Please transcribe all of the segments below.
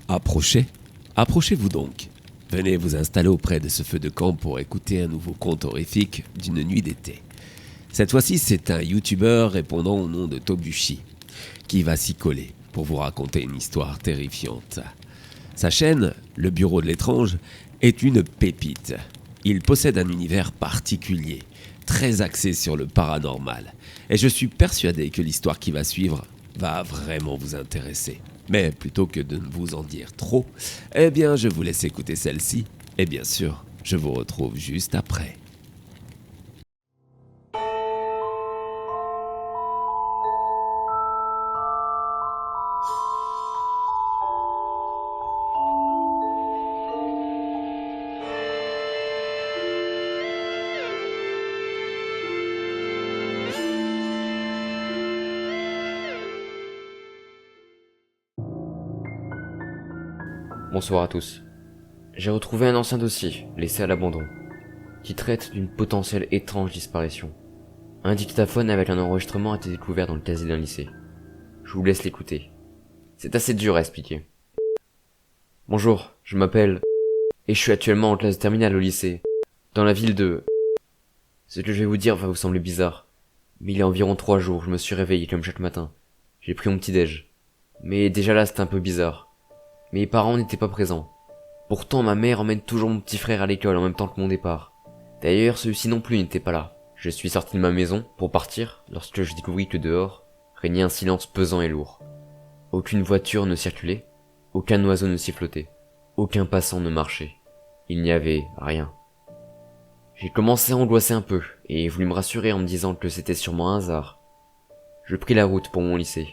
Approchez. Approchez-vous donc. Venez vous installer auprès de ce feu de camp pour écouter un nouveau conte horrifique d'une nuit d'été. Cette fois-ci, c'est un youtubeur répondant au nom de Tobushi qui va s'y coller pour vous raconter une histoire terrifiante. Sa chaîne, Le Bureau de l'étrange, est une pépite. Il possède un univers particulier, très axé sur le paranormal. Et je suis persuadé que l'histoire qui va suivre va vraiment vous intéresser. Mais plutôt que de vous en dire trop, eh bien je vous laisse écouter celle-ci. Et bien sûr, je vous retrouve juste après. Bonsoir à tous. J'ai retrouvé un ancien dossier, laissé à l'abandon, qui traite d'une potentielle étrange disparition. Un dictaphone avec un enregistrement a été découvert dans le casier d'un lycée. Je vous laisse l'écouter. C'est assez dur à expliquer. Bonjour, je m'appelle... et je suis actuellement en classe terminale au lycée, dans la ville de... Ce que je vais vous dire va vous sembler bizarre, mais il y a environ 3 jours, je me suis réveillé comme chaque matin. J'ai pris mon petit-déj. Mais déjà là, c'était un peu bizarre. Mes parents n'étaient pas présents. Pourtant, ma mère emmène toujours mon petit frère à l'école en même temps que mon départ. D'ailleurs, celui-ci non plus n'était pas là. Je suis sorti de ma maison pour partir lorsque je découvris que dehors régnait un silence pesant et lourd. Aucune voiture ne circulait, aucun oiseau ne sifflotait, aucun passant ne marchait. Il n'y avait rien. J'ai commencé à angoisser un peu et voulu me rassurer en me disant que c'était sûrement un hasard. Je pris la route pour mon lycée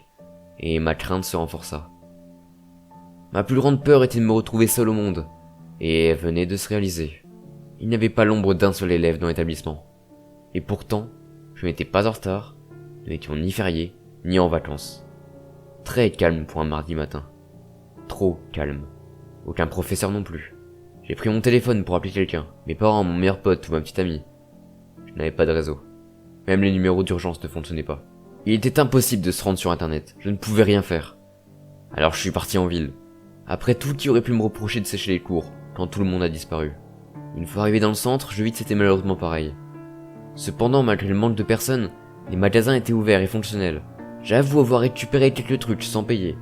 et ma crainte se renforça. Ma plus grande peur était de me retrouver seul au monde, et elle venait de se réaliser. Il n'y avait pas l'ombre d'un seul élève dans l'établissement. Et pourtant, je n'étais pas en retard, nous n'étions ni fériés, ni en vacances. Très calme pour un mardi matin. Trop calme. Aucun professeur non plus. J'ai pris mon téléphone pour appeler quelqu'un, mes parents, mon meilleur pote ou ma petite amie. Je n'avais pas de réseau. Même les numéros d'urgence ne fonctionnaient pas. Il était impossible de se rendre sur internet, je ne pouvais rien faire. Alors je suis parti en ville. Après tout, qui aurait pu me reprocher de sécher les cours, quand tout le monde a disparu? Une fois arrivé dans le centre, je vis que c'était malheureusement pareil. Cependant, malgré le manque de personnes, les magasins étaient ouverts et fonctionnels. J'avoue avoir récupéré quelques trucs sans payer.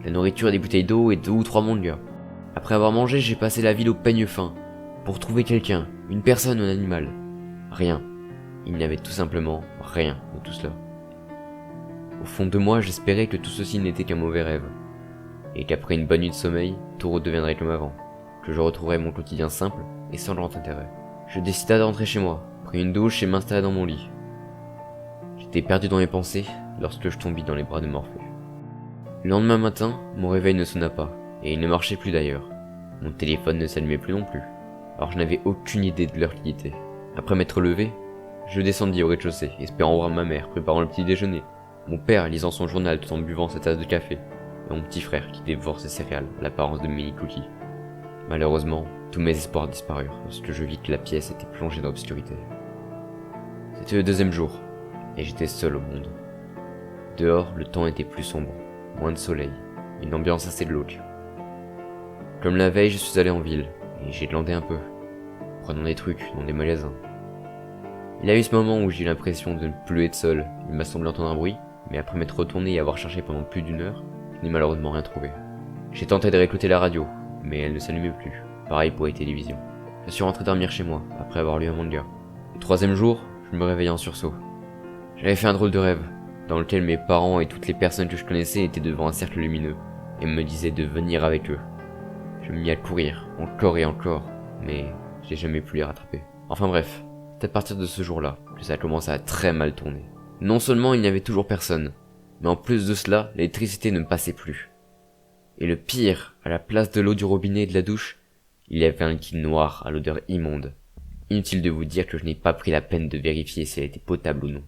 La nourriture, des bouteilles d'eau et 2 ou 3 mangas. Après avoir mangé, j'ai passé la ville au peigne fin, pour trouver quelqu'un, une personne ou un animal. Rien. Il n'y avait tout simplement rien de tout cela. Au fond de moi, j'espérais que tout ceci n'était qu'un mauvais rêve. Et qu'après une bonne nuit de sommeil, tout redeviendrait comme avant, que je retrouverais mon quotidien simple et sans grand intérêt. Je décida de rentrer chez moi, pris une douche et m'installa dans mon lit. J'étais perdu dans mes pensées lorsque je tombai dans les bras de Morphée. Le lendemain matin, mon réveil ne sonna pas, et il ne marchait plus d'ailleurs. Mon téléphone ne s'allumait plus non plus, alors je n'avais aucune idée de l'heure qu'il était. Après m'être levé, je descendis au rez-de-chaussée, espérant voir ma mère préparant le petit déjeuner, mon père lisant son journal tout en buvant sa tasse de café, et mon petit frère qui dévore ses céréales à l'apparence de mini cookies. Malheureusement, tous mes espoirs disparurent lorsque je vis que la pièce était plongée dans l'obscurité. C'était le 2e jour, et j'étais seul au monde. Dehors, le temps était plus sombre, moins de soleil, une ambiance assez glauque. Comme la veille, je suis allé en ville, et j'ai glandé un peu, prenant des trucs dans des magasins. Il y a eu ce moment où j'ai eu l'impression de ne plus être seul. Il m'a semblé entendre un bruit, mais après m'être retourné et avoir cherché pendant plus d'1 heure, je n'ai malheureusement rien trouvé. J'ai tenté de réécouter la radio, mais elle ne s'allumait plus. Pareil pour les télévisions. Je suis rentré dormir chez moi, après avoir lu un manga. Le 3e jour, je me réveillais en sursaut. J'avais fait un drôle de rêve, dans lequel mes parents et toutes les personnes que je connaissais étaient devant un cercle lumineux, et me disaient de venir avec eux. Je me mis à courir, encore et encore, mais j'ai jamais pu les rattraper. Enfin bref, c'est à partir de ce jour-là que ça a commencé à très mal tourner. Non seulement il n'y avait toujours personne, mais en plus de cela, l'électricité ne me passait plus. Et le pire, à la place de l'eau du robinet et de la douche, il y avait un liquide noir à l'odeur immonde. Inutile de vous dire que je n'ai pas pris la peine de vérifier si elle était potable ou non.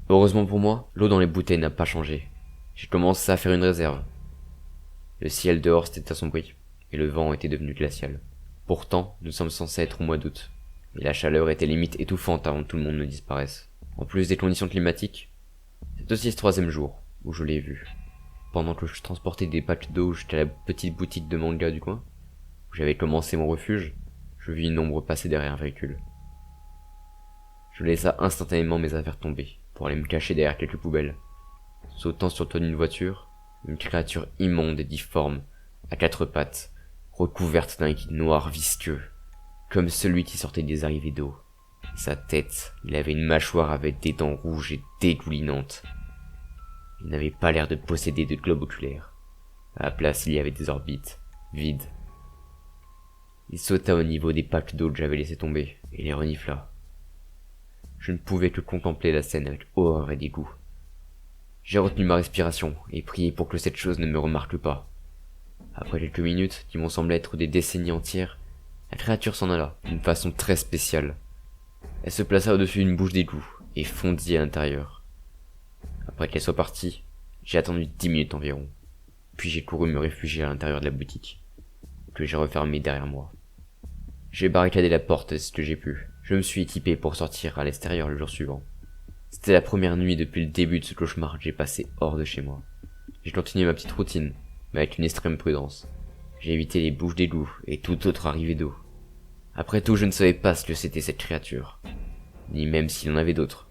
Heureusement pour moi, l'eau dans les bouteilles n'a pas changé. J'ai commencé à faire une réserve. Le ciel dehors s'était assombri, et le vent était devenu glacial. Pourtant, nous sommes censés être au mois d'août, et la chaleur était limite étouffante avant que tout le monde ne disparaisse. En plus des conditions climatiques, c'est aussi ce 3e jour où je l'ai vu. pendant que je transportais des packs d'eau jusqu'à la petite boutique de manga du coin, où j'avais commencé mon refuge, je vis une ombre passer derrière un véhicule. Je laissa instantanément mes affaires tomber, pour aller me cacher derrière quelques poubelles. Sautant sur le toit d'une voiture, une créature immonde et difforme, à quatre pattes, recouverte d'un liquide noir visqueux, comme celui qui sortait des arrivées d'eau. Sa tête, il avait une mâchoire avec des dents rouges et dégoulinantes. Il n'avait pas l'air de posséder de globe oculaire. À la place, il y avait des orbites, vides. Il sauta au niveau des packs d'eau que j'avais laissé tomber, et les renifla. Je ne pouvais que contempler la scène avec horreur et dégoût. J'ai retenu ma respiration, et prié pour que cette chose ne me remarque pas. Après quelques minutes, qui m'ont semblé être des décennies entières, la créature s'en alla, d'une façon très spéciale. Elle se plaça au-dessus d'une bouche d'égout, et fondit à l'intérieur. Après qu'elle soit partie, j'ai attendu 10 minutes environ. Puis j'ai couru me réfugier à l'intérieur de la boutique, que j'ai refermée derrière moi. J'ai barricadé la porte ce que j'ai pu. Je me suis équipé pour sortir à l'extérieur le jour suivant. C'était la première nuit depuis le début de ce cauchemar que j'ai passé hors de chez moi. J'ai continué ma petite routine, mais avec une extrême prudence. J'ai évité les bouches d'égout et toute autre arrivée d'eau. Après tout, je ne savais pas ce que c'était cette créature, ni même s'il y en avait d'autres.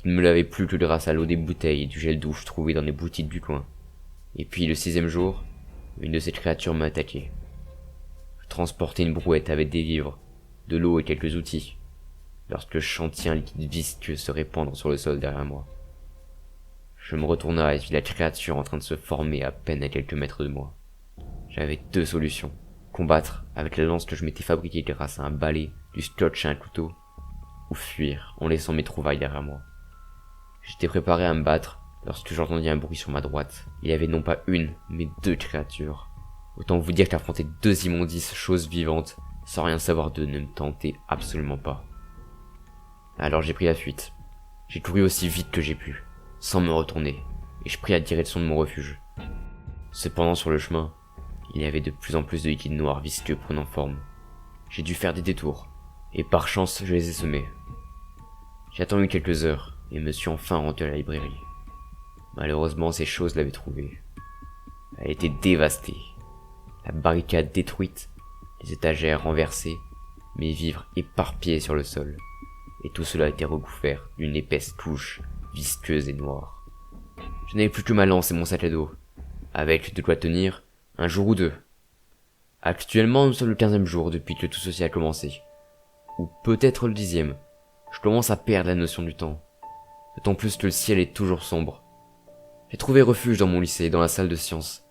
Je ne me lavais plus que grâce à l'eau des bouteilles et du gel douche trouvé dans les boutiques du coin. Et puis le 6e jour, une de ces créatures m'a attaqué. Je transportais une brouette avec des vivres, de l'eau et quelques outils, lorsque je sentis un liquide visqueux se répandre sur le sol derrière moi. Je me retourna et vis la créature en train de se former à peine à quelques mètres de moi. J'avais 2 solutions. Combattre avec la lance que je m'étais fabriquée grâce à un balai, du scotch et un couteau, ou fuir en laissant mes trouvailles derrière moi. J'étais préparé à me battre lorsque j'entendis un bruit sur ma droite. Il y avait non pas une, mais 2 créatures. Autant vous dire qu'affronter 2 immondices, choses vivantes, sans rien savoir d'eux ne me tentait absolument pas. Alors j'ai pris la fuite. J'ai couru aussi vite que j'ai pu, sans me retourner, et je pris la direction de mon refuge. Cependant sur le chemin, il y avait de plus en plus de liquide noir visqueux prenant forme. J'ai dû faire des détours, et par chance je les ai semés. J'ai attendu quelques heures, et me suis enfin rendu à la librairie. Malheureusement ces choses l'avaient trouvée. Elle était dévastée. La barricade détruite, les étagères renversées, mes vivres éparpillés sur le sol. Et tout cela était recouvert d'une épaisse couche visqueuse et noire. Je n'avais plus que ma lance et mon sac à dos, avec de quoi tenir un jour ou 2. Actuellement, nous sommes le 15e jour depuis que tout ceci a commencé. Ou peut-être le 10e. Je commence à perdre la notion du temps. D'autant plus que le ciel est toujours sombre. J'ai trouvé refuge dans mon lycée, dans la salle de sciences.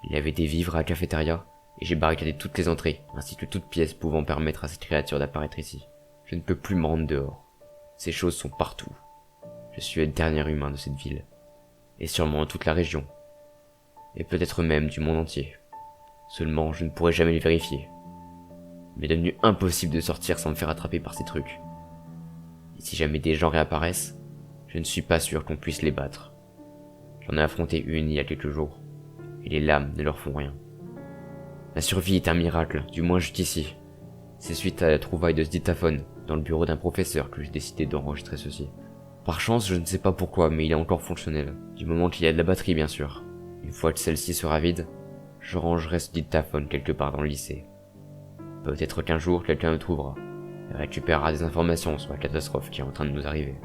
Il y avait des vivres à la cafétéria, et j'ai barricadé toutes les entrées, ainsi que toute pièce pouvant permettre à cette créature d'apparaître ici. Je ne peux plus me rendre dehors. Ces choses sont partout. Je suis le dernier humain de cette ville. Et sûrement de toute la région. Et peut-être même du monde entier. Seulement, je ne pourrai jamais le vérifier. Il m'est devenu impossible de sortir sans me faire attraper par ces trucs. Et si jamais des gens réapparaissent, je ne suis pas sûr qu'on puisse les battre. J'en ai affronté une il y a quelques jours, et les lames ne leur font rien. Ma survie est un miracle, du moins jusqu'ici. C'est suite à la trouvaille de ce dictaphone dans le bureau d'un professeur que j'ai décidé d'enregistrer ceci. Par chance, je ne sais pas pourquoi, mais il est encore fonctionnel, du moment qu'il y a de la batterie bien sûr. Une fois que celle-ci sera vide, je rangerai ce dictaphone quelque part dans le lycée. Peut-être qu'un jour quelqu'un me trouvera et récupérera des informations sur la catastrophe qui est en train de nous arriver.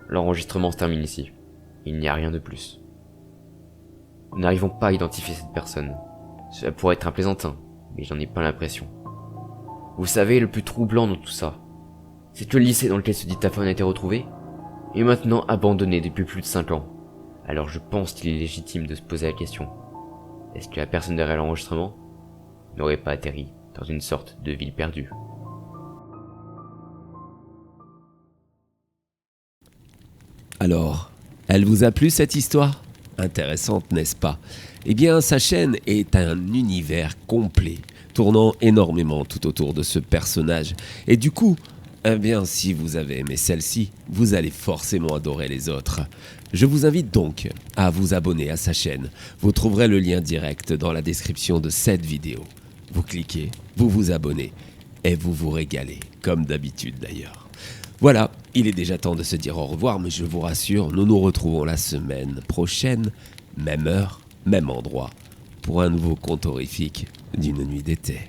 L'enregistrement se termine ici. Il n'y a rien de plus. Nous n'arrivons pas à identifier cette personne. Cela pourrait être un plaisantin, mais j'en ai pas l'impression. Vous savez, le plus troublant dans tout ça, c'est que le lycée dans lequel ce dictaphone a été retrouvé est maintenant abandonné depuis plus de 5 ans. Alors je pense qu'il est légitime de se poser la question. Est-ce que la personne derrière l'enregistrement n'aurait pas atterri dans une sorte de ville perdue? Alors, elle vous a plu cette histoire? Intéressante, n'est-ce pas? Eh bien, sa chaîne est un univers complet, tournant énormément tout autour de ce personnage. Et du coup, eh bien, si vous avez aimé celle-ci, vous allez forcément adorer les autres. Je vous invite donc à vous abonner à sa chaîne. Vous trouverez le lien direct dans la description de cette vidéo. Vous cliquez, vous vous abonnez et vous vous régalez, comme d'habitude d'ailleurs. Voilà, il est déjà temps de se dire au revoir, mais je vous rassure, nous nous retrouvons la semaine prochaine. même heure, même endroit, pour un nouveau conte horrifique d'une nuit d'été.